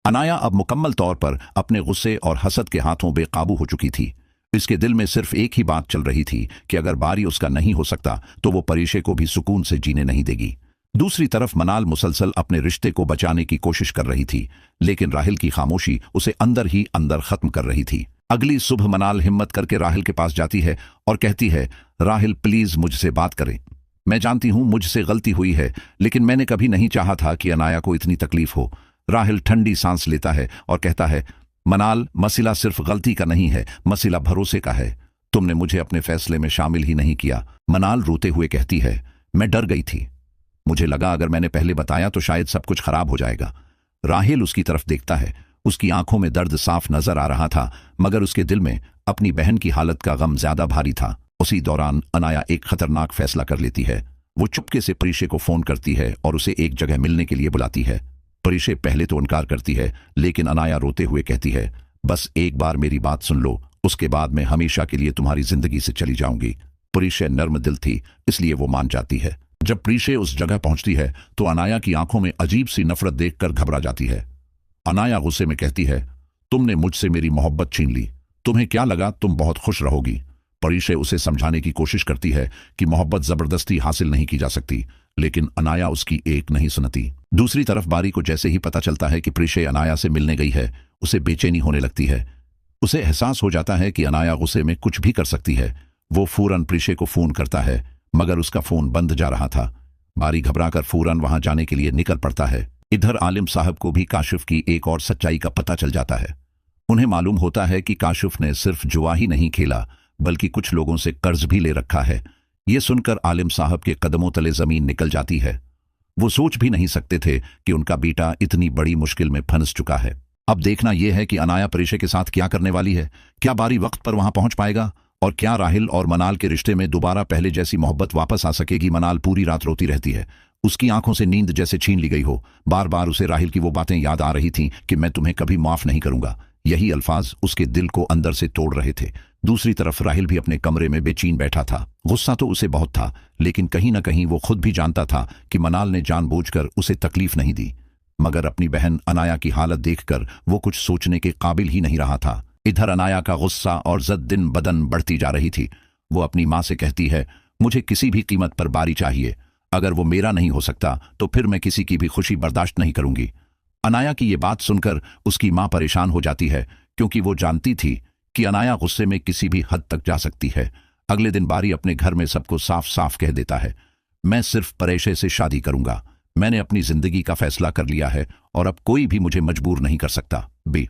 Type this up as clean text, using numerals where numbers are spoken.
अनाया अब मुकम्मल तौर पर अपने गुस्से और हसद के हाथों बेकाबू हो चुकी थी। इसके दिल में सिर्फ एक ही बात चल रही थी कि अगर बारी उसका नहीं हो सकता तो वो परीशे को भी सुकून से जीने नहीं देगी। दूसरी तरफ मनाल मुसलसल अपने रिश्ते को बचाने की कोशिश कर रही थी, लेकिन राहिल की खामोशी उसे अंदर ही अंदर खत्म कर रही थी। अगली सुबह मनाल हिम्मत करके राहिल के पास जाती है और कहती है, राहिल प्लीज मुझसे बात करें। मैं जानती हूं मुझसे गलती हुई है, लेकिन मैंने कभी नहीं चाहा था कि अनाया को इतनी तकलीफ हो। राहिल ठंडी सांस लेता है और कहता है, मनाल मसला सिर्फ गलती का नहीं है, मसला भरोसे का है। तुमने मुझे अपने फैसले में शामिल ही नहीं किया। मनाल रोते हुए कहती है, मैं डर गई थी। मुझे लगा अगर मैंने पहले बताया तो शायद सब कुछ खराब हो जाएगा। राहिल उसकी तरफ देखता है। उसकी आंखों में दर्द साफ नजर आ रहा था, मगर उसके दिल में अपनी बहन की हालत का गम ज्यादा भारी था। उसी दौरान अनाया एक खतरनाक फैसला कर लेती है। वो चुपके से परीशे को फोन करती है और उसे एक जगह मिलने के लिए बुलाती है। परीशे पहले तो इनकार करती है, लेकिन अनाया रोते हुए कहती है, बस एक बार मेरी बात सुन लो, उसके बाद मैं हमेशा के लिए तुम्हारी जिंदगी से चली जाऊंगी। परीशे नर्म दिल थी, इसलिए वो मान जाती है। जब परीशे उस जगह पहुंचती है तो अनाया की आंखों में अजीब सी नफरत देखकर घबरा जाती है। अनाया गुस्से में कहती है, तुमने मुझसे मेरी मोहब्बत छीन ली। तुम्हें क्या लगा तुम बहुत खुश रहोगी? परीशे उसे समझाने की कोशिश करती है कि मोहब्बत जबरदस्ती हासिल नहीं की जा सकती, लेकिन अनाया उसकी एक नहीं सुनती। दूसरी तरफ बारी को जैसे ही पता चलता है कि परीशे अनाया से मिलने गई है, उसे बेचैनी होने लगती है। उसे एहसास हो जाता है कि अनाया गुस्से में कुछ भी कर सकती है। वो फौरन परीशे को फोन करता है, मगर उसका फोन बंद जा रहा था। बारी घबराकर फौरन वहां जाने के लिए निकल पड़ता है। इधर आलिम साहब को भी काशिफ की एक और सच्चाई का पता चल जाता है। उन्हें मालूम होता है कि काशिफ ने सिर्फ जुआ ही नहीं खेला, बल्कि कुछ लोगों से कर्ज भी ले रखा है। ये सुनकर आलिम साहब के कदमों तले जमीन निकल जाती है। वो सोच भी नहीं सकते थे कि उनका बेटा इतनी बड़ी मुश्किल में फंस चुका है। अब देखना यह है कि अनाया परीशे के साथ क्या करने वाली है। क्या बारी वक्त पर वहां पहुंच पाएगा? और क्या राहिल और मनाल के रिश्ते में दोबारा पहले जैसी मोहब्बत वापस आ सकेगी? मनाल पूरी रात रोती रहती है। उसकी आंखों से नींद जैसे छीन ली गई हो। बार बार उसे राहिल की वो बातें याद आ रही थीं कि मैं तुम्हें कभी माफ नहीं करूंगा। यही अल्फाज उसके दिल को अंदर से तोड़ रहे थे। दूसरी तरफ राहिल भी अपने कमरे में बेचैन बैठा था। गुस्सा तो उसे बहुत था, लेकिन कहीं ना कहीं वो खुद भी जानता था कि मनाल ने जानबूझकर उसे तकलीफ नहीं दी। मगर अपनी बहन अनाया की हालत देखकर वो कुछ सोचने के काबिल ही नहीं रहा था। इधर अनाया का गुस्सा और जद दिन बदन बढ़ती जा रही थी। वो अपनी माँ से कहती है, मुझे किसी भी कीमत पर बारी चाहिए। अगर वो मेरा नहीं हो सकता तो फिर मैं किसी की भी खुशी बर्दाश्त नहीं करूंगी। अनाया की ये बात सुनकर उसकी माँ परेशान हो जाती है, क्योंकि वो जानती थी कि अनाया गुस्से में किसी भी हद तक जा सकती है। अगले दिन बारी अपने घर में सबको साफ साफ कह देता है, मैं सिर्फ परेशे से शादी करूंगा। मैंने अपनी जिंदगी का फैसला कर लिया है और अब कोई भी मुझे मजबूर नहीं कर सकता। बी